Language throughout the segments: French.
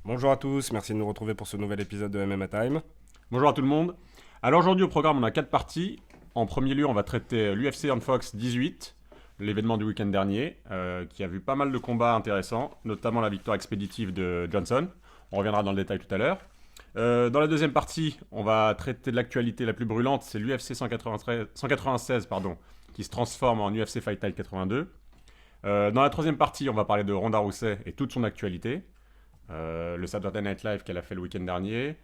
Bonjour à tous, merci de nous retrouver pour ce nouvel épisode de MMA Time. Bonjour à tout le monde. Alors aujourd'hui au programme on a 4 parties. En premier lieu on va traiter l'UFC on Fox 18, l'événement du week-end dernier, qui a vu pas mal de combats intéressants, notamment la victoire expéditive de Johnson. On reviendra dans le détail tout à l'heure. Dans la deuxième partie, on va traiter de l'actualité la plus brûlante, c'est l'UFC 196 qui se transforme en UFC Fight Night 82. Dans la troisième partie, on va parler de Ronda Rousey et toute son actualité. Le Saturday Night Live qu'elle a fait le week-end dernier,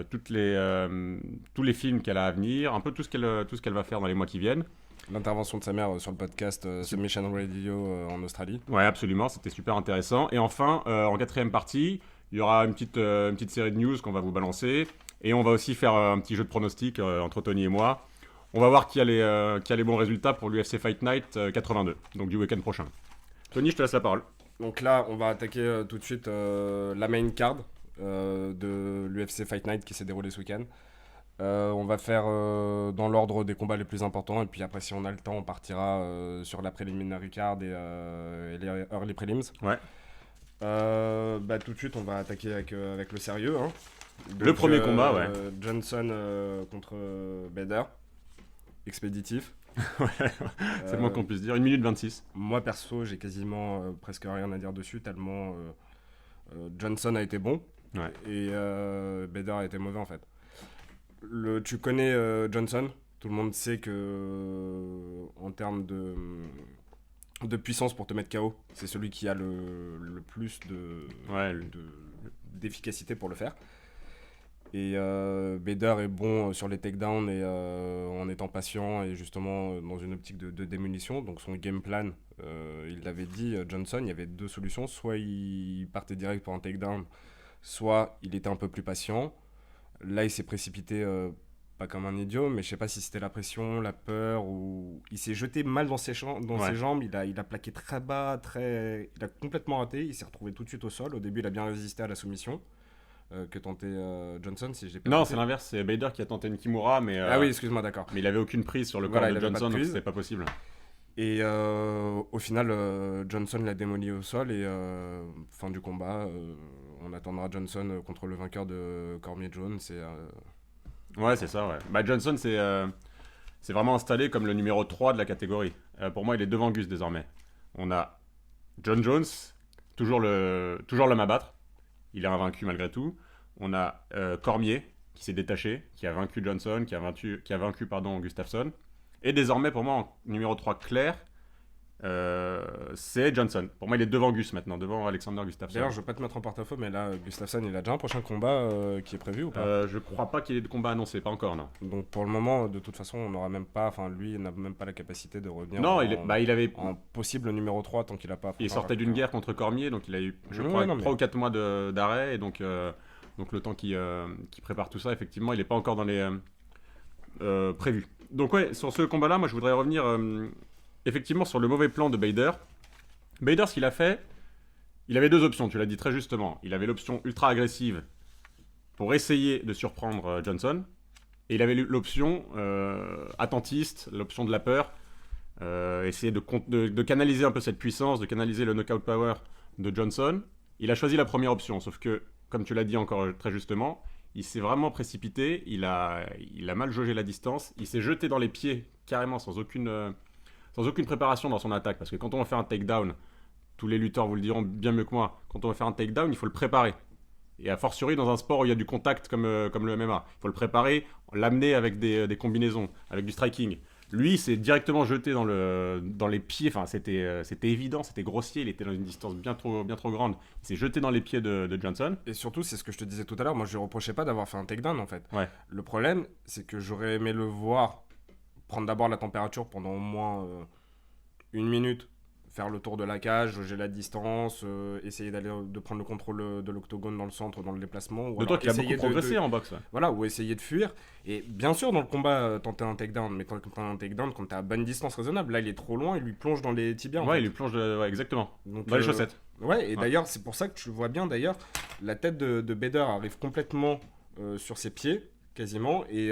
tous les films qu'elle a à venir, un peu tout ce qu'elle va faire dans les mois qui viennent. L'intervention de sa mère sur le podcast Submission Radio en Australie. Ouais, absolument, c'était super intéressant. Et enfin, en quatrième partie, il y aura une petite série de news qu'on va vous balancer. Et on va aussi faire un petit jeu de pronostics entre Tony et moi. On va voir qui a les bons résultats pour l'UFC Fight Night 82, donc du week-end prochain. Tony, je te laisse la parole. Donc là, on va attaquer tout de suite la main card de l'UFC Fight Night qui s'est déroulé ce week-end. On va faire dans l'ordre des combats les plus importants et puis après si on a le temps on partira sur la preliminary card et les early prelims. Ouais. Tout de suite on va attaquer avec le sérieux. Hein. Donc, le premier combat, ouais. Johnson contre Bader. Expéditif. C'est le moins qu'on puisse dire. 1 minute 26. Moi perso j'ai quasiment presque rien à dire dessus tellement Johnson a été bon Ouais. et Bader a été mauvais en fait. Tu connais Johnson, tout le monde sait que en termes de puissance pour te mettre KO, c'est celui qui a le plus d'efficacité pour le faire. Et Bader est bon sur les takedowns et en étant patient et justement dans une optique de démolition. Donc son game plan, il l'avait dit, Johnson, il y avait deux solutions. Soit il partait direct pour un takedown, soit il était un peu plus patient. Là, il s'est précipité, pas comme un idiot, mais je sais pas si c'était la pression, la peur, ou il s'est jeté mal dans ses jambes. Il a plaqué très bas, il a complètement raté. Il s'est retrouvé tout de suite au sol. Au début, il a bien résisté à la soumission que tentait Johnson, si j'ai pas Non, compté. c'est l'inverse, c'est Bader qui a tenté une Kimura, mais, Ah oui, excuse-moi, d'accord. mais il avait aucune prise sur le Voilà, corps il de avait pas Johnson, de donc prise. c'était pas possible. Et au final, Johnson l'a démoli au sol et fin du combat. On attendra Johnson contre le vainqueur de Cormier-Jones. Ouais, c'est ça, ouais. Bah, Johnson, c'est vraiment installé comme le numéro 3 de la catégorie. Pour moi, il est devant Gus désormais. On a John Jones, toujours l'homme à battre. Il est invaincu malgré tout. On a Cormier, qui s'est détaché, qui a vaincu Johnson, qui a vaincu Gustafsson. Et désormais, pour moi, en numéro 3 clair, c'est Johnson. Pour moi, il est devant Gus maintenant, devant Alexander Gustafsson. D'ailleurs, je veux pas te mettre en porte-à-faux, mais là, Gustafsson, il a déjà un prochain combat qui est prévu ou pas? Je crois pas qu'il y ait de combat annoncé, pas encore, non. Donc pour le moment, de toute façon, on n'aura même pas, enfin lui, il n'a même pas la capacité de revenir Non, en possible numéro 3 tant qu'il a pas. il sortait d'une guerre contre Cormier, donc il a eu, je crois, 3 ou 4 mois d'arrêt, et donc le temps qu'il prépare tout ça, effectivement, il n'est pas encore dans les prévus. Donc ouais, sur ce combat-là, moi je voudrais revenir effectivement sur le mauvais plan de Bader. Bader, ce qu'il a fait, il avait deux options, tu l'as dit très justement. Il avait l'option ultra agressive pour essayer de surprendre Johnson, et il avait l'option attentiste, l'option de la peur, essayer de canaliser un peu cette puissance, de canaliser le knockout power de Johnson. Il a choisi la première option, sauf que, comme tu l'as dit encore très justement, il s'est vraiment précipité, il a mal jaugé la distance, il s'est jeté dans les pieds carrément sans aucune préparation dans son attaque, parce que quand on va faire un takedown, tous les lutteurs vous le diront bien mieux que moi, quand on va faire un takedown, il faut le préparer. Et a fortiori dans un sport où il y a du contact comme le MMA, il faut le préparer, l'amener avec des combinaisons, avec du striking. Lui, il s'est directement jeté dans les pieds, enfin c'était évident, c'était grossier, il était dans une distance bien trop grande. Il s'est jeté dans les pieds de Johnson. Et surtout, c'est ce que je te disais tout à l'heure, moi je lui reprochais pas d'avoir fait un takedown en fait. Ouais. Le problème, c'est que j'aurais aimé le voir prendre d'abord la température pendant au moins 1 minute, faire le tour de la cage, jauger la distance, essayer de prendre le contrôle de l'octogone dans le centre, dans le déplacement. De toi qui a beaucoup progressé en boxe. Ouais. Voilà, ou essayer de fuir. Et bien sûr, dans le combat, tenter un takedown, mais tenter un takedown quand t'es à bonne distance raisonnable. Là, il est trop loin, il lui plonge dans les tibias. Ouais, il lui plonge, exactement. Donc, dans les chaussettes. Ouais, et d'ailleurs, c'est pour ça que tu vois bien, d'ailleurs, la tête de Bader arrive complètement sur ses pieds. Quasiment, et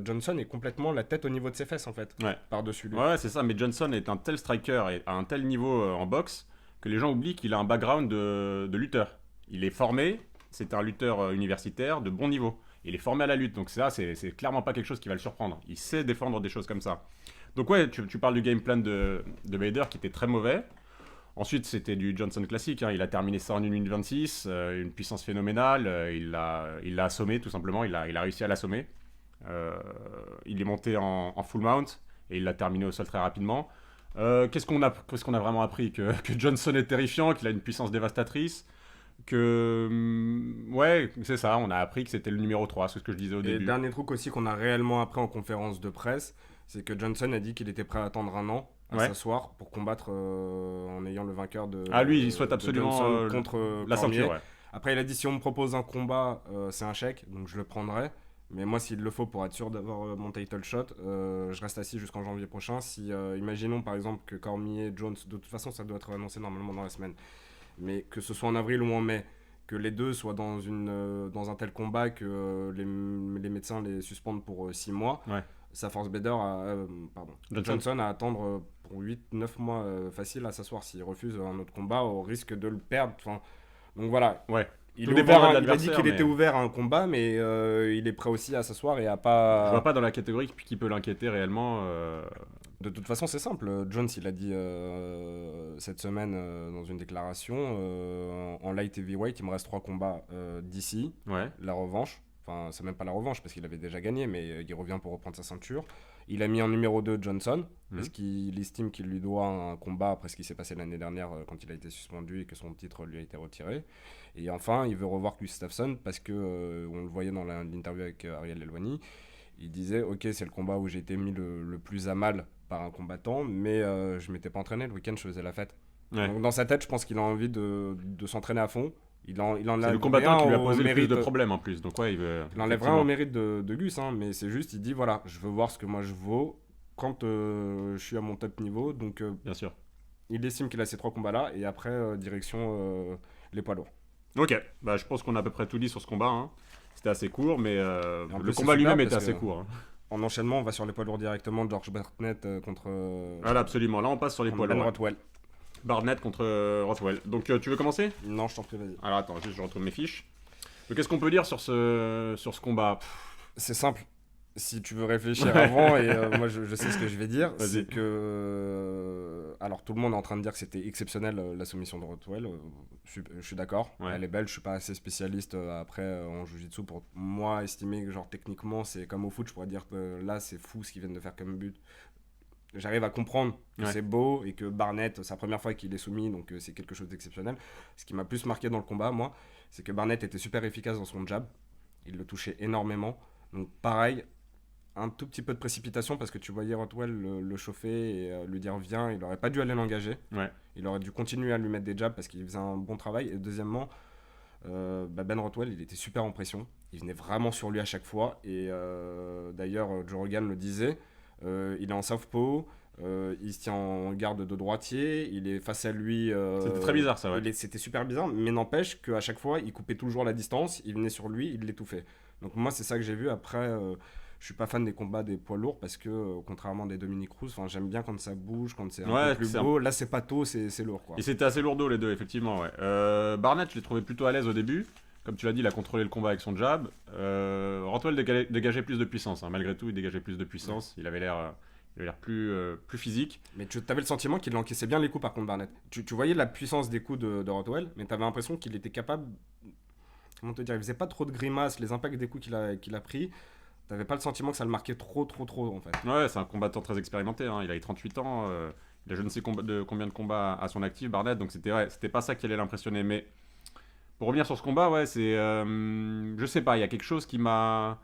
Johnson est complètement la tête au niveau de ses fesses en fait, par-dessus lui. Ouais, c'est ça, mais Johnson est un tel striker et à un tel niveau en boxe que les gens oublient qu'il a un background de lutteur. Il est formé, c'est un lutteur universitaire de bon niveau. Il est formé à la lutte, donc ça, c'est clairement pas quelque chose qui va le surprendre. Il sait défendre des choses comme ça. Donc ouais, tu parles du game plan de Bader qui était très mauvais. Ensuite, c'était du Johnson classique. Hein. Il a terminé ça en 1 minute 26, une puissance phénoménale. Il l'a assommé, tout simplement. Il a réussi à l'assommer. Il est monté en full mount et il l'a terminé au sol très rapidement. Qu'est-ce qu'on a vraiment appris que Johnson est terrifiant, qu'il a une puissance dévastatrice, ouais, c'est ça, on a appris que c'était le numéro 3, c'est ce que je disais au début. Et dernier truc aussi qu'on a réellement appris en conférence de presse, c'est que Johnson a dit qu'il était prêt à attendre un an à s'asseoir pour combattre en ayant le vainqueur de lui, il souhaite absolument contre la ceinture, ouais. Après, il a dit si on me propose un combat, c'est un chèque, donc je le prendrai. Mais moi, s'il le faut pour être sûr d'avoir mon title shot, je reste assis jusqu'en janvier prochain. Si, imaginons par exemple que Cormier, Jones, de toute façon, ça doit être annoncé normalement dans la semaine, mais que ce soit en avril ou en mai, que les deux soient dans un tel combat que les médecins les suspendent pour 6 mois, ça force Johnson à attendre pour 8-9 mois facile à s'asseoir s'il refuse un autre combat au risque de le perdre. Donc voilà. Ouais. Il a dit qu'il était ouvert à un combat, mais il est prêt aussi à s'asseoir et à pas... Je vois pas dans la catégorie qui peut l'inquiéter réellement. De toute façon, c'est simple. Jones, il a dit cette semaine dans une déclaration, en light heavyweight, il me reste 3 combats d'ici. Ouais. La revanche. Enfin, c'est même pas la revanche parce qu'il avait déjà gagné, mais il revient pour reprendre sa ceinture. Il a mis en numéro 2 Johnson, parce qu'il estime qu'il lui doit un combat après ce qui s'est passé l'année dernière quand il a été suspendu et que son titre lui a été retiré. Et enfin, il veut revoir Gustafsson parce que, on le voyait dans l'interview avec Ariel Helwani, il disait « Ok, c'est le combat où j'ai été mis le plus à mal par un combattant, mais je m'étais pas entraîné, le week-end je faisais la fête. » Donc dans sa tête, je pense qu'il a envie de s'entraîner à fond. Il en c'est le combattant qui lui a posé le plus de problèmes en plus. Donc ouais, il enlève rien au mérite de Gus, hein, mais c'est juste, il dit voilà, je veux voir ce que moi je vaux quand je suis à mon top niveau. Donc bien sûr. Il estime qu'il a ces 3 combats-là et après, direction les poids lourds. Ok, bah, je pense qu'on a à peu près tout dit sur ce combat. Hein. C'était assez court, mais le combat lui-même était assez court. Hein. En enchaînement, on va sur les poids lourds directement. George Barnett contre... voilà, absolument. Là, on passe sur les poids lourds. Ben Rothwell. Barnett contre Rothwell. Donc, tu veux commencer ? Non, je t'en prie, vas-y. Alors, attends, juste je retrouve mes fiches. Donc, qu'est-ce qu'on peut dire sur ce combat ? C'est simple. Si tu veux réfléchir avant, et moi je sais ce que je vais dire, c'est que... alors tout le monde est en train de dire que c'était exceptionnel la soumission de Rothwell, je suis d'accord, elle est belle, je suis pas assez spécialiste après en jiu-jitsu pour moi estimer que genre techniquement c'est comme au foot, je pourrais dire que là c'est fou ce qu'ils viennent de faire comme but. J'arrive à comprendre que c'est beau et que Barnett, c'est la première fois qu'il est soumis, donc c'est quelque chose d'exceptionnel. Ce qui m'a plus marqué dans le combat, moi, c'est que Barnett était super efficace dans son jab, il le touchait énormément, donc pareil, un tout petit peu de précipitation parce que tu voyais Rothwell le chauffer et lui dire viens, il aurait pas dû aller l'engager. Il aurait dû continuer à lui mettre des jabs parce qu'il faisait un bon travail. Et deuxièmement, Ben Rothwell, il était super en pression. Il venait vraiment sur lui à chaque fois. Et d'ailleurs, Joe Rogan le disait, il est en southpaw, il se tient en garde de droitier, il est face à lui. C'était très bizarre ça, ouais. C'était super bizarre, mais n'empêche qu'à chaque fois, il coupait toujours la distance, il venait sur lui, il l'étouffait. Donc moi, c'est ça que j'ai vu. Après... je suis pas fan des combats des poids lourds parce que contrairement à des Dominic Cruz, j'aime bien quand ça bouge, quand c'est un peu plus beau. Là c'est pas tôt, c'est lourd quoi. Et c'était assez lourdeau les deux effectivement. Ouais. Barnett, je l'ai trouvé plutôt à l'aise au début. Comme tu l'as dit, il a contrôlé le combat avec son jab. Rothwell dégageait plus de puissance. Hein. Malgré tout, il dégageait plus de puissance. Il avait l'air plus physique. Mais tu avais le sentiment qu'il encaissait bien les coups par contre Barnett. Tu voyais la puissance des coups de Rothwell, mais tu avais l'impression qu'il était capable. Comment te dire, il faisait pas trop de grimaces. Les impacts des coups qu'il a pris. T'avais pas le sentiment que ça le marquait trop en fait. Ouais, c'est un combattant très expérimenté, hein. Il a 38 ans, il a je ne sais combien de combats à son actif, Barnett, donc c'était pas ça qui allait l'impressionner. Mais pour revenir sur ce combat, ouais, c'est... je sais pas, il y a quelque chose qui m'a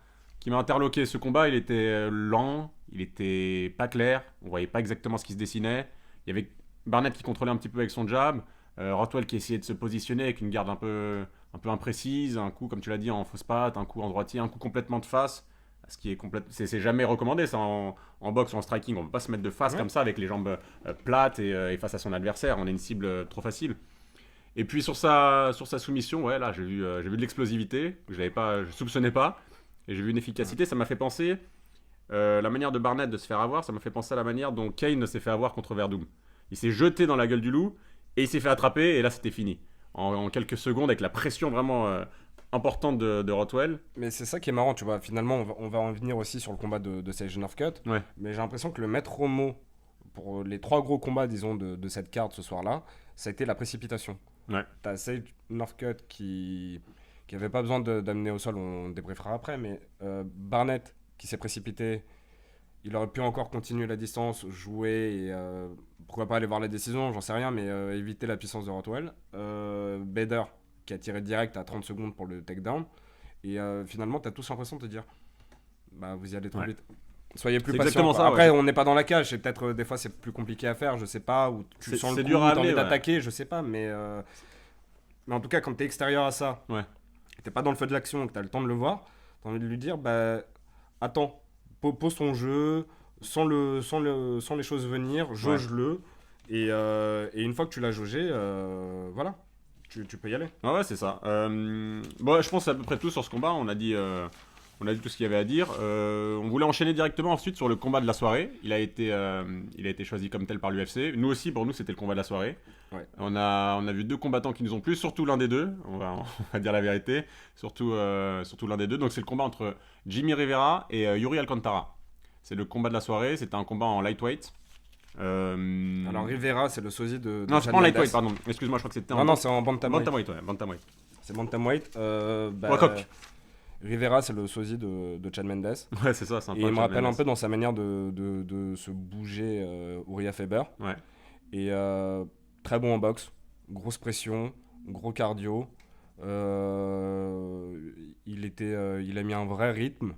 interloqué. Ce combat, il était lent, il était pas clair, on voyait pas exactement ce qui se dessinait. Il y avait Barnett qui contrôlait un petit peu avec son jab, Rothwell qui essayait de se positionner avec une garde un peu imprécise, un coup, comme tu l'as dit, en fausse patte, un coup en droitier, un coup complètement de face. Ce qui est c'est jamais recommandé ça en boxe ou en striking, on peut pas se mettre de face comme ça avec les jambes plates et face à son adversaire, on est une cible trop facile. Et puis sur sa soumission, ouais, là j'ai vu de l'explosivité que je soupçonnais pas, et j'ai vu une efficacité. Ça m'a fait penser la manière de Barnett de se faire avoir, ça m'a fait penser à la manière dont Kane s'est fait avoir contre Werdum. Il s'est jeté dans la gueule du loup et il s'est fait attraper et là c'était fini en quelques secondes avec la pression vraiment importante de Rothwell. Mais c'est ça qui est marrant, tu vois. Finalement, on va en venir aussi sur le combat de Sage Northcutt. Ouais. Mais j'ai l'impression que le maître mot pour les 3 gros combats, disons, de cette carte ce soir-là, ça a été la précipitation. Ouais. T'as Sage Northcutt qui avait pas besoin d'amener au sol, on débriefera après, mais Barnett qui s'est précipité. Il aurait pu encore continuer la distance, jouer et pourquoi pas aller voir la décision, j'en sais rien, mais éviter la puissance de Rothwell. Bader qui a tiré direct à 30 secondes pour le takedown. Et finalement, tu as tous l'impression de te dire bah, vous y allez trop vite. Soyez plus patient. Après, on n'est pas dans la cage, et peut-être des fois c'est plus compliqué à faire, je sais pas, ou tu sens le coup, t'as envie d'attaquer, je sais pas, mais en tout cas, quand tu es extérieur à ça, t'es pas dans le feu de l'action, que tu as le temps de le voir, tu as envie de lui dire bah, attends. Pose ton jeu, sans les choses venir, jauge-le. Et une fois que tu l'as jaugé, voilà, tu peux y aller. Ouais, c'est ça. Bon, je pense que c'est à peu près tout sur ce combat. On a dit tout ce qu'il y avait à dire. On voulait enchaîner directement ensuite sur le combat de la soirée. Il a été choisi comme tel par l'UFC. Nous aussi, pour nous, c'était le combat de la soirée. Ouais. On a vu 2 combattants qui nous ont plu, surtout l'un des deux. On va dire la vérité. Surtout l'un des deux. Donc c'est le combat entre Jimmy Rivera et Yuri Alcantara. C'est le combat de la soirée. C'était un combat en lightweight. Alors Rivera, c'est le sosie de non, c'est pas en lightweight, pardon. Excuse-moi, je crois que c'était Non, c'est en bantamweight. Bantamweight. C'est bantamweight. Rivera, c'est le sosie de Chad Mendes. Ouais, c'est ça. Et il me rappelle un peu dans sa manière de se bouger Urijah Faber. Ouais. Et très bon en boxe, grosse pression, gros cardio. Il a mis un vrai rythme.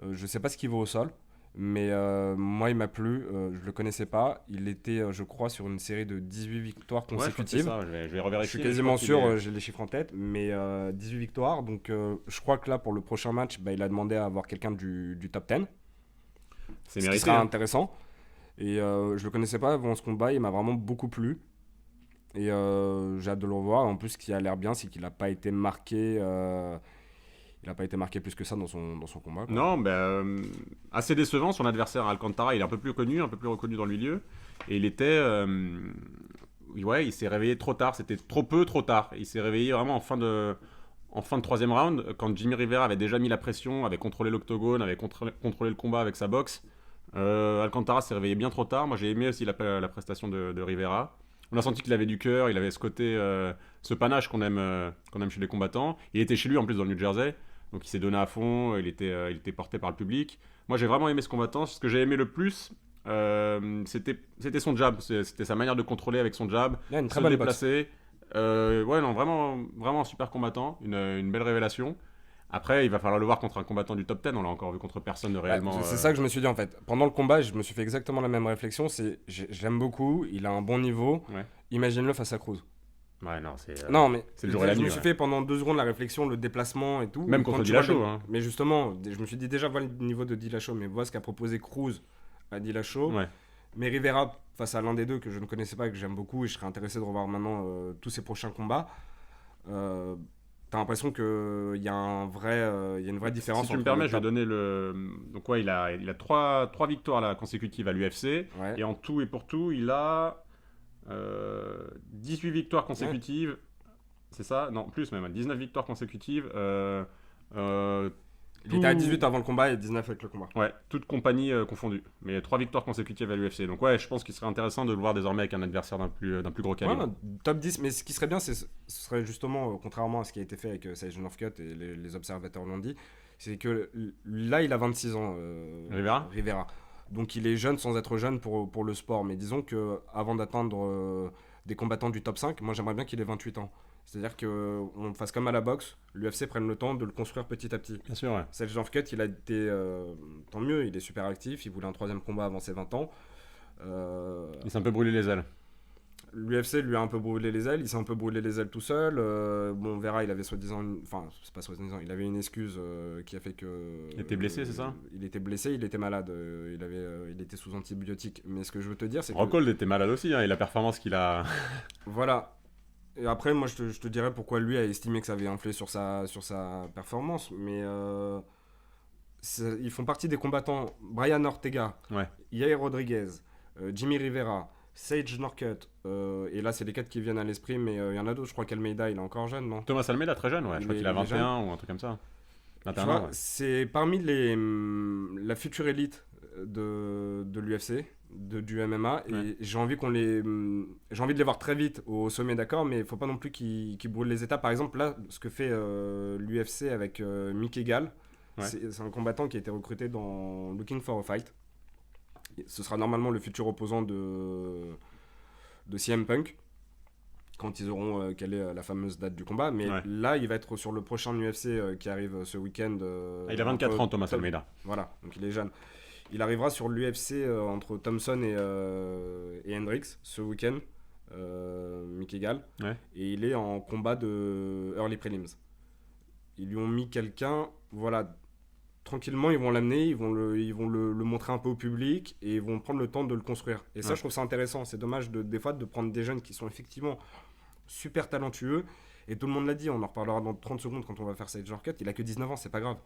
Je sais pas ce qu'il vaut au sol, mais moi il m'a plu. Je le connaissais pas. Il était, je crois, sur une série de 18 victoires consécutives. Ouais, je vais revérifier. Je suis quasiment sûr, j'ai les chiffres en tête, mais 18 victoires. Donc je crois que là, pour le prochain match, il a demandé à avoir quelqu'un du top 10. C'est mérité. Ce qui sera intéressant. Et je le connaissais pas avant ce combat, il m'a vraiment beaucoup plu. Et j'ai hâte de le revoir. En plus, ce qui a l'air bien, c'est qu'il n'a pas été marqué. Il n'a pas été marqué plus que ça dans son combat, quoi. Non, assez décevant. Son adversaire Alcantara, il est un peu plus connu, un peu plus reconnu dans le milieu. Et il était. Il s'est réveillé trop tard. C'était trop peu, trop tard. Il s'est réveillé vraiment en fin de 3e round, quand Jimmy Rivera avait déjà mis la pression, avait contrôlé l'octogone, avait contrôlé le combat avec sa boxe. Alcantara s'est réveillé bien trop tard. Moi, j'ai aimé aussi la prestation de Rivera. On a senti qu'il avait du cœur, il avait ce côté, ce panache qu'on aime chez les combattants. Il était chez lui en plus dans le New Jersey, donc il s'est donné à fond, il était porté par le public. Moi, j'ai vraiment aimé ce combattant. Ce que j'ai aimé le plus, c'était son jab, c'était sa manière de contrôler avec son jab, une très bonne déplacer. Vraiment, vraiment un super combattant, une belle révélation. Après, il va falloir le voir contre un combattant du top 10. On l'a encore vu contre personne de réellement. C'est ça que je me suis dit en fait. Pendant le combat, je me suis fait exactement la même réflexion. J'aime beaucoup, il a un bon niveau. Ouais. Imagine-le face à Cruz. Ouais, non, c'est. Non, mais c'est le jour et la nuit. Je me suis fait pendant 2 secondes la réflexion, le déplacement et tout. Même contre Dillashaw. Hein. Mais justement, je me suis dit déjà, voilà le niveau de Dillashaw, mais vois ce qu'a proposé Cruz à Dillashaw. Ouais. Mais Rivera face à l'un des deux que je ne connaissais pas et que j'aime beaucoup, et je serais intéressé de revoir maintenant tous ses prochains combats. T'as l'impression qu'il y a une vraie différence. Si tu me permets, je vais donner le. Donc, il a 3 victoires là, consécutives à l'UFC. Ouais. Et en tout et pour tout, il a 18 victoires consécutives. Ouais. C'est ça? Non, plus même. 19 victoires consécutives. Il était à 18 avant le combat et 19 avec le combat. Ouais, toutes compagnies confondues. Mais 3 victoires consécutives à l'UFC. Donc je pense qu'il serait intéressant de le voir désormais avec un adversaire d'un plus gros calibre. Ouais, top 10. Mais ce qui serait bien, ce serait justement, contrairement à ce qui a été fait avec Sage Northcutt et les observateurs l'ont dit, c'est que là, il a 26 ans, Rivera. Donc il est jeune sans être jeune pour le sport. Mais disons qu'avant d'atteindre des combattants du top 5, moi j'aimerais bien qu'il ait 28 ans. C'est-à-dire qu'on fasse comme à la boxe, l'UFC prenne le temps de le construire petit à petit. Bien sûr, ouais. Sage Northcutt, il a été, tant mieux, il est super actif, il voulait un 3e combat avant ses 20 ans. Il s'est un peu brûlé les ailes. L'UFC lui a un peu brûlé les ailes, il s'est un peu brûlé les ailes tout seul. Vera, il avait soi-disant, c'est pas soi-disant, il avait une excuse qui a fait que... Il était blessé, c'est ça? Il était blessé, il était malade, il était sous antibiotiques. Mais ce que je veux te dire, c'est que... Rockhold était malade aussi, hein, et la performance qu'il a... Voilà. Et après, moi, je te dirais pourquoi lui a estimé que ça avait influé sur sa performance. Mais ils font partie des combattants. Brian Ortega, ouais. Yair Rodriguez, Jimmy Rivera. Sage Northcutt. Et là, c'est les 4 qui viennent à l'esprit, mais il y en a d'autres. Je crois qu'Almeida, il est encore jeune, non? Thomas Almeida, très jeune, ouais. Je crois qu'il a 21 ou un truc comme ça. 21 ans, ouais. C'est parmi la future élite de l'UFC, du MMA, et j'ai envie j'ai envie de les voir très vite au sommet, d'accord, mais il faut pas non plus qu'ils brûlent les étapes. Par exemple, là, ce que fait l'UFC avec Mickey Gall, c'est un combattant qui a été recruté dans Looking for a Fight. Ce sera normalement le futur opposant de CM Punk quand ils auront quelle est la fameuse date du combat. Mais là, il va être sur le prochain UFC qui arrive ce week-end. Il a 24 ans, Thomas Almeida. Voilà, donc il est jeune. Il arrivera sur l'UFC entre Thompson et Hendricks ce week-end, Mickey Gall. Et il est en combat de early prelims. Ils lui ont mis quelqu'un, voilà. Tranquillement, ils vont l'amener, ils vont le montrer un peu au public et ils vont prendre le temps de le construire. Et ça, je trouve ça intéressant. C'est dommage des fois de prendre des jeunes qui sont effectivement super talentueux. Et tout le monde l'a dit, on en reparlera dans 30 secondes quand on va faire Sage Northcutt. Il a que 19 ans, c'est pas grave.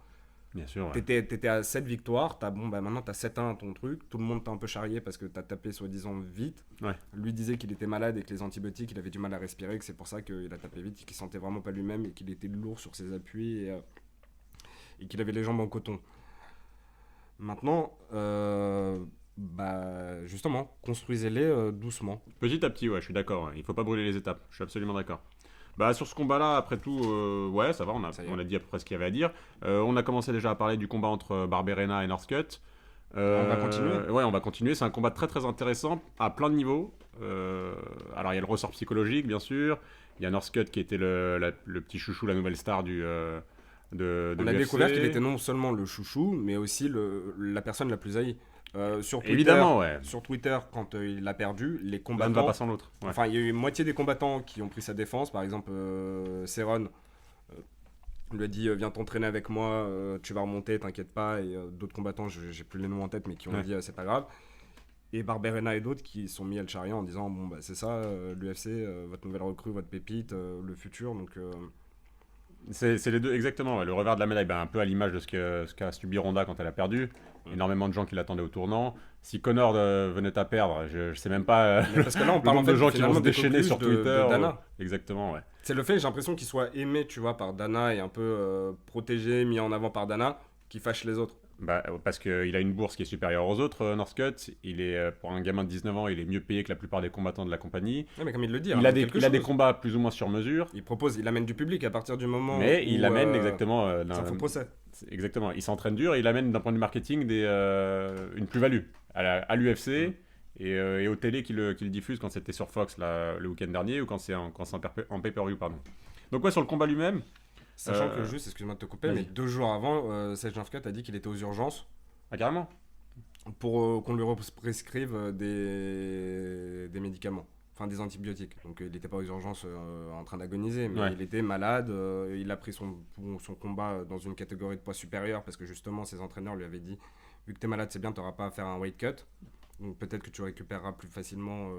Bien sûr. T'étais à 7 victoires, maintenant t'as 7-1 ton truc. Tout le monde t'a un peu charrié parce que t'as tapé soi-disant vite. Lui disait qu'il était malade et que les antibiotiques, il avait du mal à respirer, que c'est pour ça qu'il a tapé vite, qu'il sentait vraiment pas lui-même et qu'il était lourd sur ses appuis. Et qu'il avait les jambes en coton. Maintenant, justement, construisez-les doucement. Petit à petit, ouais, je suis d'accord. Il faut pas brûler les étapes. Je suis absolument d'accord. Sur ce combat-là, après tout, ça va. On a dit à peu près ce qu'il y avait à dire. On a commencé déjà à parler du combat entre Barberena et Northcutt. On va continuer. Ouais, on va continuer. C'est un combat très très intéressant à plein de niveaux. Alors il y a le ressort psychologique, bien sûr. Il y a Northcutt qui était le petit chouchou, la nouvelle star du. On a découvert qu'il était non seulement le chouchou, mais aussi la personne la plus haïe. Sur Twitter, évidemment, ouais. Sur Twitter, quand il a perdu, les combattants. L'un ne va pas sans l'autre. Ouais. Enfin, il y a eu moitié des combattants qui ont pris sa défense. Par exemple, Cerrone lui a dit viens t'entraîner avec moi, tu vas remonter, t'inquiète pas. Et d'autres combattants, j'ai plus les noms en tête, mais qui ont dit c'est pas grave. Et Barberena et d'autres qui sont mis à le charrier en disant c'est ça, l'UFC, votre nouvelle recrue, votre pépite, le futur. Donc. C'est les deux, exactement. Ouais. Le revers de la médaille, un peu à l'image de ce qu'a subi Ronda quand elle a perdu. Énormément de gens qui l'attendaient au tournant. Si Conor venait à perdre, je sais même pas. Parce que là, on parle de gens qui vont se déchaîner sur Twitter. De Dana. Exactement, ouais. C'est le fait, j'ai l'impression qu'il soit aimé, tu vois, par Dana et un peu protégé, mis en avant par Dana, qui fâche les autres. Parce qu'il a une bourse qui est supérieure aux autres, Northcutt. Il est, pour un gamin de 19 ans, il est mieux payé que la plupart des combattants de la compagnie. Ouais, mais comme il le dit, il a des combats plus ou moins sur mesure. Il amène du public à partir du moment mais il amène exactement... ça fout procès. Exactement, il s'entraîne dur et il amène d'un point de vue marketing une plus-value à l'UFC et aux télés qui le diffusent quand c'était sur Fox le week-end dernier ou quand c'est en pay-per-view, pardon. Donc ouais, sur le combat lui-même... Sachant que juste, excuse-moi de te couper, mais 2 jours avant, Sage Northcutt a dit qu'il était aux urgences. Ah, carrément. Pour qu'on lui prescrive des médicaments, enfin des antibiotiques. Donc il n'était pas aux urgences en train d'agoniser, mais il était malade. Il a pris son combat dans une catégorie de poids supérieure parce que justement ses entraîneurs lui avaient dit vu que tu es malade, c'est bien, tu n'auras pas à faire un weight cut. Donc peut-être que tu récupéreras plus facilement.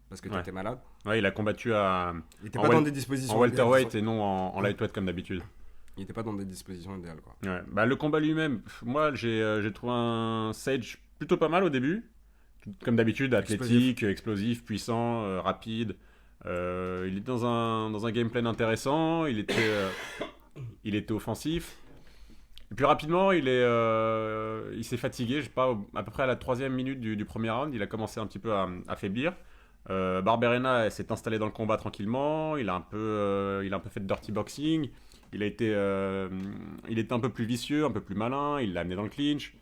Parce que tu étais malade. Ouais, il a combattu à. Il n'était pas dans des dispositions. En welterweight et non en lightweight comme d'habitude. Il n'était pas dans des dispositions idéales, quoi. Ouais. Le combat lui-même, moi j'ai trouvé un Sage plutôt pas mal au début. Comme d'habitude, athlétique, explosif, puissant, rapide. Il était dans un gameplay intéressant. Il était offensif. Et puis rapidement, il s'est fatigué. Je sais pas, à peu près à la 3e minute du premier round, il a commencé un petit peu à faiblir. Barberena s'est installé dans le combat tranquillement. Il a un peu fait de dirty boxing. Il était un peu plus vicieux, un peu plus malin. Il l'a amené dans le clinch.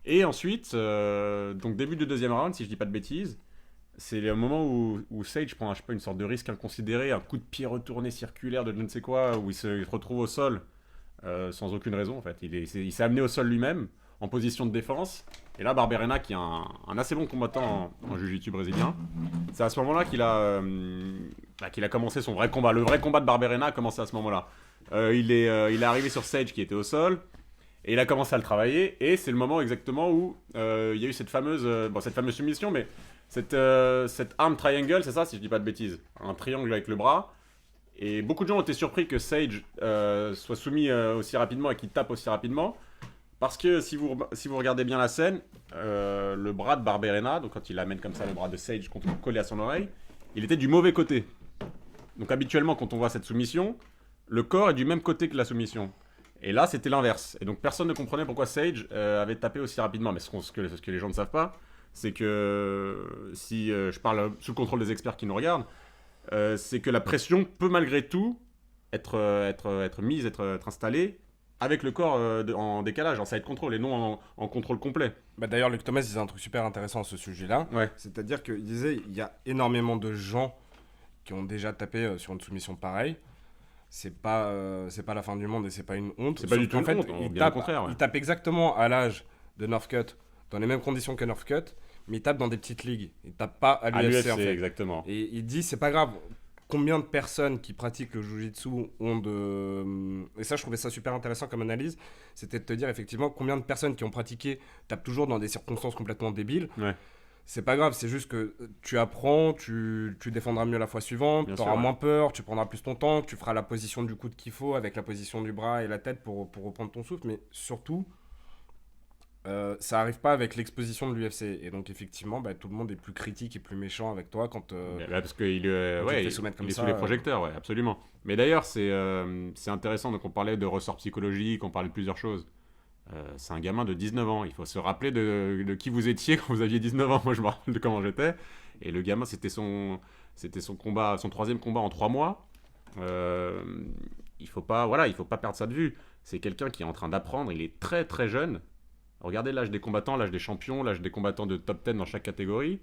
Et ensuite, donc début du 2e round, si je dis pas de bêtises, c'est le moment où Sage prend une sorte de risque inconsidéré, un coup de pied retourné circulaire de je ne sais quoi, où il se retrouve au sol sans aucune raison en fait. Il s'est amené au sol lui-même en position de défense. Et là, Barberena, qui est un assez bon combattant en jiu-jitsu brésilien, c'est à ce moment-là qu'il a commencé son vrai combat. Le vrai combat de Barberena a commencé à ce moment-là. Il est arrivé sur Sage qui était au sol, et il a commencé à le travailler, et c'est le moment exactement où il y a eu cette fameuse soumission, mais cette arm triangle, c'est ça, si je dis pas de bêtises, un triangle avec le bras. Et beaucoup de gens ont été surpris que Sage soit soumis aussi rapidement et qu'il tape aussi rapidement. Parce que si vous regardez bien la scène, le bras de Barberena, donc quand il amène comme ça le bras de Sage collé à son oreille, il était du mauvais côté. Donc habituellement, quand on voit cette soumission, le corps est du même côté que la soumission. Et là, c'était l'inverse. Et donc personne ne comprenait pourquoi Sage avait tapé aussi rapidement. Mais ce que les gens ne savent pas, c'est que si je parle sous le contrôle des experts qui nous regardent, c'est que la pression peut malgré tout être mise, être installée avec le corps en décalage, en side control et non en contrôle complet. Bah d'ailleurs, Luc Thomas disait un truc super intéressant à ce sujet-là. Ouais. C'est-à-dire qu'il disait il y a énormément de gens qui ont déjà tapé sur une soumission pareille. C'est pas la fin du monde et c'est pas une honte. C'est pas du tout en fait, une honte, bien au contraire. Ouais. Il tape exactement à l'âge de Northcutt, dans les mêmes conditions que Northcutt, mais il tape dans des petites ligues. Il tape pas à l'UFC en fait. Exactement. Et il dit c'est pas grave. Combien de personnes qui pratiquent le Jiu-Jitsu ont de... Et ça, je trouvais ça super intéressant comme analyse. C'était de te dire, effectivement, combien de personnes qui ont pratiqué tapent toujours dans des circonstances complètement débiles. Ouais. C'est pas grave, c'est juste que tu apprends, tu défendras mieux la fois suivante, tu auras moins peur, tu prendras plus ton temps, tu feras la position du coude qu'il faut avec la position du bras et la tête pour reprendre ton souffle. Mais surtout, ça arrive pas avec l'exposition de l'UFC. Et donc, effectivement, tout le monde est plus critique et plus méchant avec toi quand parce qu'il il est sous les projecteurs, ouais, absolument. Mais d'ailleurs, c'est intéressant. Donc, on parlait de ressorts psychologiques, on parlait de plusieurs choses. C'est un gamin de 19 ans. Il faut se rappeler de qui vous étiez quand vous aviez 19 ans. Moi, je me rappelle de comment j'étais. Et le gamin, c'était son combat, son 3e combat en 3 mois. Il faut pas perdre ça de vue. C'est quelqu'un qui est en train d'apprendre. Il est très très jeune. Regardez l'âge des combattants, l'âge des champions, l'âge des combattants de top 10 dans chaque catégorie.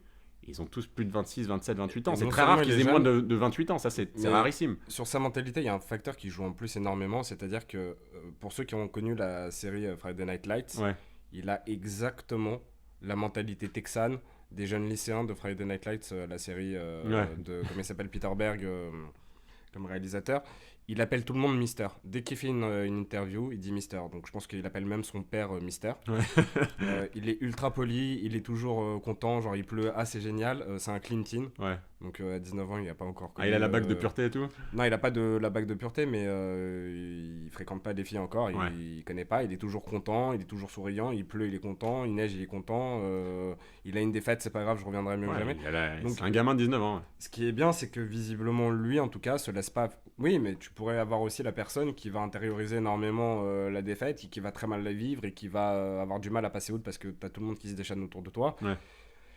Ils ont tous plus de 26, 27, 28 ans. C'est très rare qu'ils aient moins de 28 ans. Ça, c'est rarissime. Sur sa mentalité, il y a un facteur qui joue en plus énormément. C'est-à-dire que pour ceux qui ont connu la série Friday Night Lights, il a exactement la mentalité texane des jeunes lycéens de Friday Night Lights, la série de, comment il s'appelle, Peter Berg comme réalisateur. Il appelle tout le monde Mister. Dès qu'il fait une interview, il dit Mister. Donc je pense qu'il appelle même son père Mister. Ouais. Il est ultra poli, il est toujours content, genre il pleut, c'est génial. C'est un clean teen. Ouais. Donc à 19 ans, il n'a pas encore... il a la bague de pureté et tout ? Non, il n'a pas la bague de pureté, mais il fréquente pas des filles encore, il connaît pas, il est toujours content, il est toujours souriant, il pleut, il est content, il neige, il est content, il a une défaite, c'est pas grave, je reviendrai mieux que jamais. Donc, c'est un gamin de 19 ans. Ouais. Ce qui est bien, c'est que visiblement, lui, en tout cas, se laisse pas... Oui, mais tu pourrais avoir aussi la personne qui va intérioriser énormément la défaite, et qui va très mal la vivre, et qui va avoir du mal à passer outre parce que t'as tout le monde qui se déchaîne autour de toi. Ouais.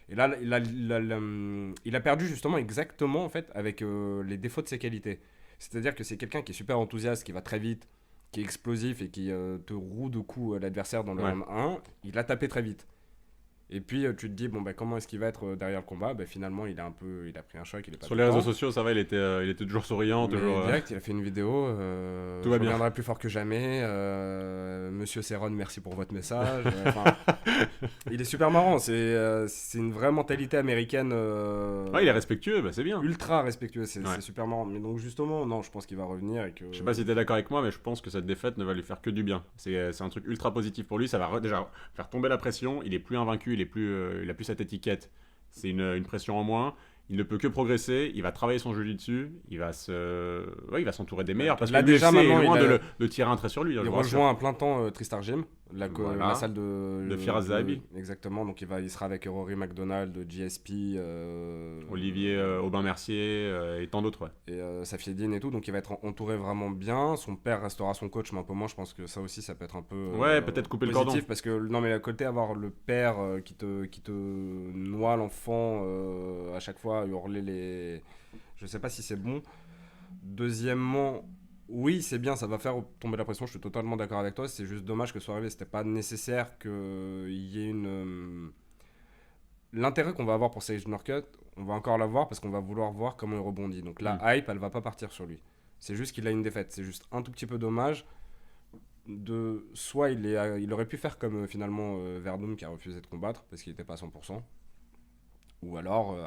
Et là, il a perdu justement exactement en fait avec les défauts de ses qualités. C'est-à-dire que c'est quelqu'un qui est super enthousiaste, qui va très vite, qui est explosif et qui te roue de coups l'adversaire dans le round 1. Il a tapé très vite. Et puis tu te dis comment est-ce qu'il va être derrière le combat ? Finalement il a pris un choc. Sur les réseaux sociaux ça va, il était toujours souriant, toujours. Direct, il a fait une vidéo. Tout va bien. Je reviendrai plus fort que jamais. Monsieur Cerrone, merci pour votre message. Il est super marrant. C'est une vraie mentalité américaine. Il est respectueux, c'est bien. Ultra respectueux, c'est super marrant. Mais donc justement, non, je pense qu'il va revenir et que. Je sais pas si t'es d'accord avec moi, mais je pense que cette défaite ne va lui faire que du bien. C'est un truc ultra positif pour lui. Ça va déjà faire tomber la pression. Il est plus invaincu. Il a plus cette étiquette, c'est une pression en moins, il ne peut que progresser, il va travailler son jiu-jitsu, il va s'entourer des meilleurs, parce que l'UFC est loin de tirer un trait sur lui. Il rejoint à plein temps Tristar Gym, la salle de Firas Zahabi. Exactement, donc il sera avec Rory McDonald, GSP, Olivier Aubin-Mercier et tant d'autres. Et Safiedine et tout, donc il va être entouré vraiment bien. Son père restera son coach, mais un peu moins. Je pense que ça aussi, ça peut être un peu peut-être couper positif, le cordon. Parce que non, mais à côté, avoir le père qui te noie l'enfant à chaque fois, hurler les... Je sais pas si c'est bon. Deuxièmement... Oui, c'est bien, ça va faire tomber la pression, je suis totalement d'accord avec toi, c'est juste dommage que ce soit arrivé, c'était pas nécessaire qu'il y ait une... L'intérêt qu'on va avoir pour Sage Northcutt, on va encore l'avoir parce qu'on va vouloir voir comment il rebondit. Donc la hype, elle va pas partir sur lui. C'est juste qu'il a une défaite, c'est juste un tout petit peu dommage. Soit il aurait pu faire comme finalement Verdum qui a refusé de combattre parce qu'il était pas à 100%, ou alors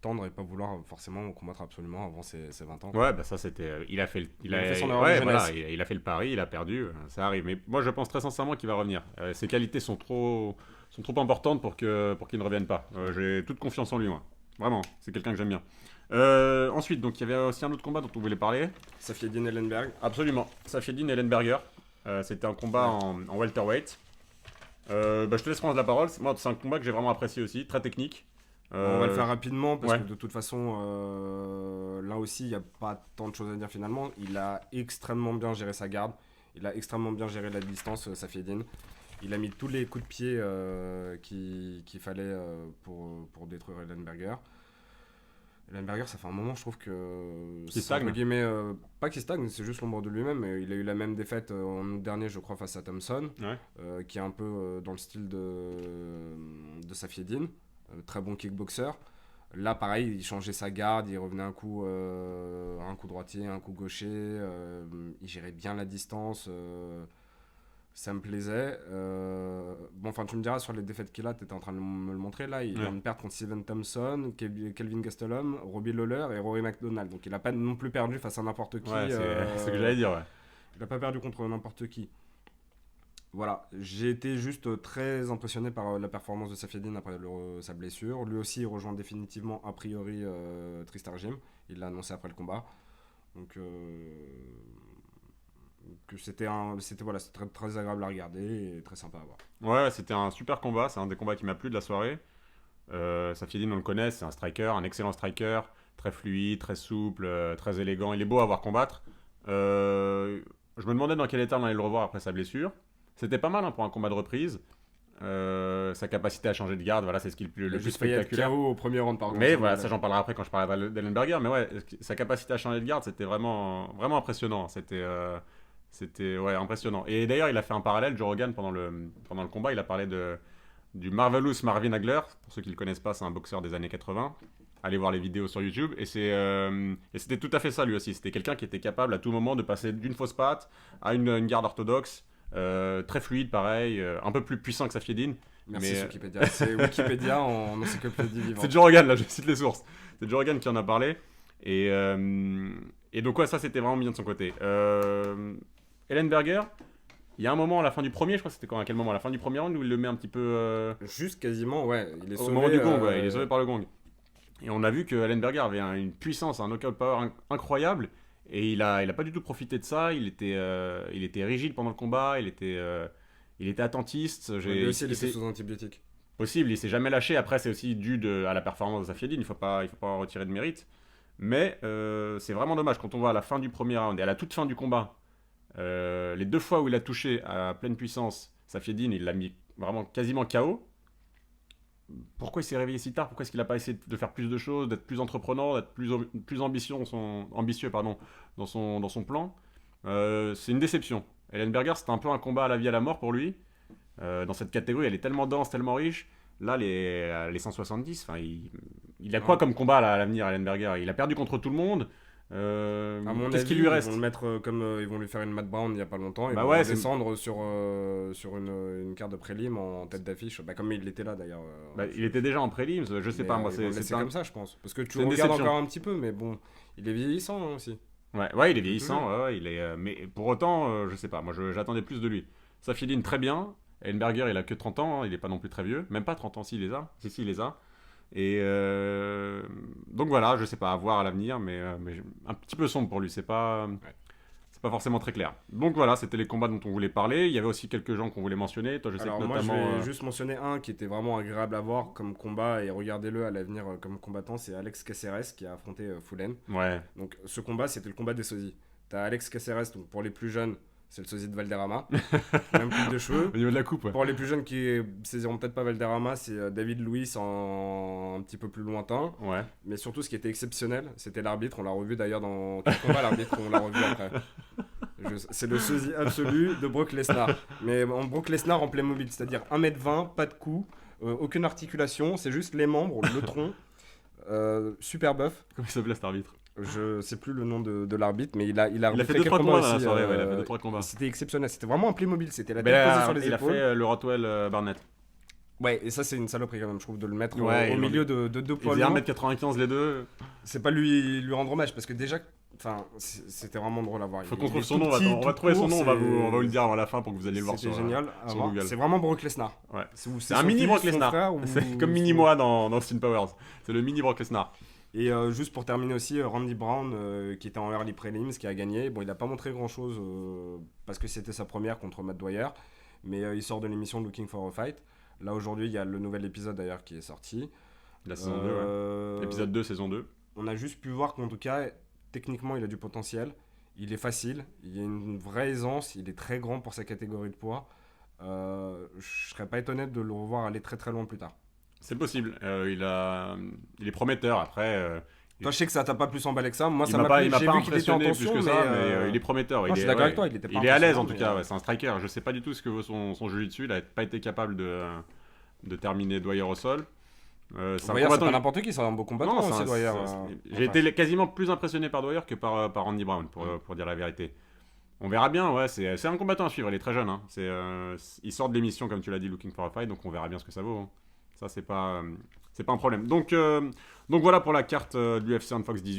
attendre et pas vouloir forcément combattre absolument avant ses 20 ans. Ouais, ça c'était... Il a fait le pari, il a perdu, ça arrive. Mais moi je pense très sincèrement qu'il va revenir. Ses qualités sont trop importantes pour qu'il ne revienne pas. J'ai toute confiance en lui, moi. Vraiment, c'est quelqu'un que j'aime bien. Ensuite, donc il y avait aussi un autre combat dont on voulait parler. Safiedine Ellenberg. Absolument, Safiedine Ellenberger. C'était un combat en welterweight. Je te laisse prendre la parole. Moi, c'est un combat que j'ai vraiment apprécié aussi, très technique. On va le faire rapidement parce que de toute façon, là aussi, il n'y a pas tant de choses à dire finalement. Il a extrêmement bien géré sa garde. Il a extrêmement bien géré la distance, Safieddine. Il a mis tous les coups de pied qu'il fallait pour détruire Ellenberger. Ellenberger, ça fait un moment, je trouve que... Qui stagne. Entre guillemets, pas qu'il stagne, c'est juste l'ombre de lui-même. Il a eu la même défaite en août dernier, je crois, face à Thompson, qui est un peu dans le style de Safieddine. Très bon kickboxer. Là, pareil, il changeait sa garde, il revenait un coup droitier, un coup gaucher. Il gérait bien la distance. Ça me plaisait. Tu me diras sur les défaites qu'il a, tu étais en train de me le montrer là. Il vient de perdre contre Steven Thompson, Kelvin Gastelum, Robbie Lawler et Rory McDonald. Donc il n'a pas non plus perdu face à n'importe qui. C'est ce que j'allais dire, Il n'a pas perdu contre n'importe qui. Voilà, j'ai été juste très impressionné par la performance de Safieddine après sa blessure. Lui aussi, il rejoint définitivement a priori Tristar Jim. Il l'a annoncé après le combat. Donc c'était très, très agréable à regarder et très sympa à voir. Ouais, c'était un super combat. C'est un des combats qui m'a plu de la soirée. Safieddine, on le connaît, c'est un striker, un excellent striker, très fluide, très souple, très élégant. Il est beau à voir combattre. Je me demandais dans quel état on allait le revoir après sa blessure. C'était pas mal pour un combat de reprise. Sa capacité à changer de garde, voilà, c'est ce qui est le plus spectaculaire. KO au premier round, par contre. Mais voilà, ça j'en parlerai après quand je parlerai d'Ellenberger. Mais ouais, sa capacité à changer de garde, c'était vraiment, vraiment impressionnant. C'était impressionnant. Et d'ailleurs, il a fait un parallèle, Joe Rogan, pendant le combat, il a parlé du Marvelous Marvin Hagler. Pour ceux qui ne le connaissent pas, c'est un boxeur des années 80. Allez voir les vidéos sur YouTube. Et c'était tout à fait ça, lui aussi. C'était quelqu'un qui était capable à tout moment de passer d'une fausse patte à une garde orthodoxe. Très fluide, pareil, un peu plus puissant que Safieddine. Merci Wikipédia. C'est Wikipédia en encyclopédie vivante. C'est Joe Rogan, là, je cite les sources. C'est Joe Rogan qui en a parlé. Et donc, ouais, ça c'était vraiment bien de son côté. Ellenberger, il y a un moment à la fin du premier, je crois que c'était à quel moment? À la fin du premier round où il le met un petit peu. Juste quasiment, ouais. Il est sauvé, au moment du gong, il est sauvé par le gong. Et on a vu que Ellenberger avait une puissance, un knockout power incroyable. Et il a pas du tout profité de ça. Il était rigide pendant le combat. Il était attentiste. Lui aussi, il était sous antibiotiques. Possible, il s'est jamais lâché. Après, c'est aussi dû à la performance de Safieddine. Il faut pas en retirer de mérite. Mais c'est vraiment dommage quand on voit à la fin du premier round et à la toute fin du combat, les deux fois où il a touché à pleine puissance Safieddine, il l'a mis vraiment quasiment KO. Pourquoi il s'est réveillé si tard? Pourquoi est-ce qu'il n'a pas essayé de faire plus de choses, d'être plus entreprenant, d'être plus ambitieux dans son plan? C'est une déception. Ellenberger, c'était un peu un combat à la vie à la mort pour lui. Dans cette catégorie, elle est tellement dense, tellement riche. Là, les 170, il a quoi comme combat à l'avenir, Ellenberger? Il a perdu contre tout le monde. Qu'est-ce qu'il lui reste? Ils vont le mettre ils vont lui faire une Matt Brown il n'y a pas longtemps. Ils vont descendre sur une carte de prélim en tête d'affiche, comme il était là d'ailleurs. Il était déjà en prélim, je sais pas. Moi, c'est comme ça, je pense. Parce que tu regardes encore un petit peu, mais bon, il est vieillissant aussi. Ouais, il est vieillissant. Mais pour autant, je sais pas. Moi, j'attendais plus de lui. Safieddine, très bien. Ellenberger, il a que 30 ans, il est pas non plus très vieux. Même pas 30 ans, si, il les a. Si, il les a. Et donc voilà, je sais pas, à voir à l'avenir, mais un petit peu sombre pour lui, c'est pas forcément très clair. Donc voilà, c'était les combats dont on voulait parler. Il y avait aussi quelques gens qu'on voulait mentionner. Toi, je sais que notamment. Moi, je vais juste mentionner un qui était vraiment agréable à voir comme combat et regardez-le à l'avenir comme combattant, c'est Alex Caceres qui a affronté Fullen. Ouais. Donc ce combat, c'était le combat des sosies. T'as Alex Caceres, donc pour les plus jeunes, c'est le sosie de Valderrama. Même coupe de cheveux. Au niveau de la coupe, ouais. Pour les plus jeunes qui saisiront peut-être pas Valderrama, c'est David Luiz un petit peu plus lointain. Ouais. Mais surtout, ce qui était exceptionnel, c'était l'arbitre. On l'a revu d'ailleurs dans tout le combat, l'arbitre, on l'a revu après. C'est le sosie absolu de Brock Lesnar. Mais Brock Lesnar en Playmobil, c'est-à-dire 1m20, pas de cou, aucune articulation, c'est juste les membres, le tronc. Super buff. Comment il s'appelait cet arbitre? Je sais plus le nom de l'arbitre, mais il a fait 2-3 combats dans la soirée. Il a fait 2-3 combats. C'était exceptionnel, c'était vraiment un Playmobil, c'était la tête posée sur les épaules. Il a fait le Rothwell Barnett. Ouais, et ça c'est une saloperie quand même, je trouve, de le mettre au milieu de deux poids lourds. Il faisait 1m95 les deux. C'est pas lui rendre hommage, parce que déjà, c'était vraiment drôle à voir. Faut qu'on trouve son nom, on va trouver son nom, on va vous le dire à la fin pour que vous alliez le voir sur génial sur Google. C'est vraiment Brock Lesnar. Ouais. C'est un mini Brock Lesnar. C'est comme mini moi dans Austin Powers. C'est le mini Brock Lesnar. Et juste pour terminer aussi, Randy Brown qui était en early prelims, qui a gagné. Bon, il n'a pas montré grand chose parce que c'était sa première contre Matt Dwyer. mais il sort de l'émission Looking for a Fight. Là aujourd'hui, il y a le nouvel épisode d'ailleurs qui est sorti. La saison 2, ouais. Épisode 2, saison 2. On a juste pu voir qu'en tout cas, techniquement, il a du potentiel. Il est facile, il y a une vraie aisance, il est très grand pour sa catégorie de poids. Je serais pas étonné de le revoir aller très très loin plus tard. C'est possible. Il est prometteur. Après, toi, je sais que ça t'a pas plus emballé que ça. Moi, il ça m'a pas j'ai vu qu'il était en impressionné tension, plus que ça, mais il est prometteur. je suis d'accord avec toi, il était pas il est à l'aise en tout impressionnant, cas. Ouais, c'est un striker. Je sais pas du tout ce que vaut son jiu-jitsu. Il a pas été capable de terminer Dwyer au sol. Dwyer, c'est pas n'importe qui, c'est un beau combattant aussi, Dwyer. J'ai été quasiment plus impressionné par Dwyer que par Andy Brown, pour dire la vérité. On verra bien, ouais, c'est un combattant à suivre, il est très jeune. Hein. Il sort de l'émission, comme tu l'as dit, Looking for a Fight, donc on verra bien ce que ça vaut. Hein. Ça, c'est pas un problème. Donc voilà pour la carte de l'UFC on Fox 18.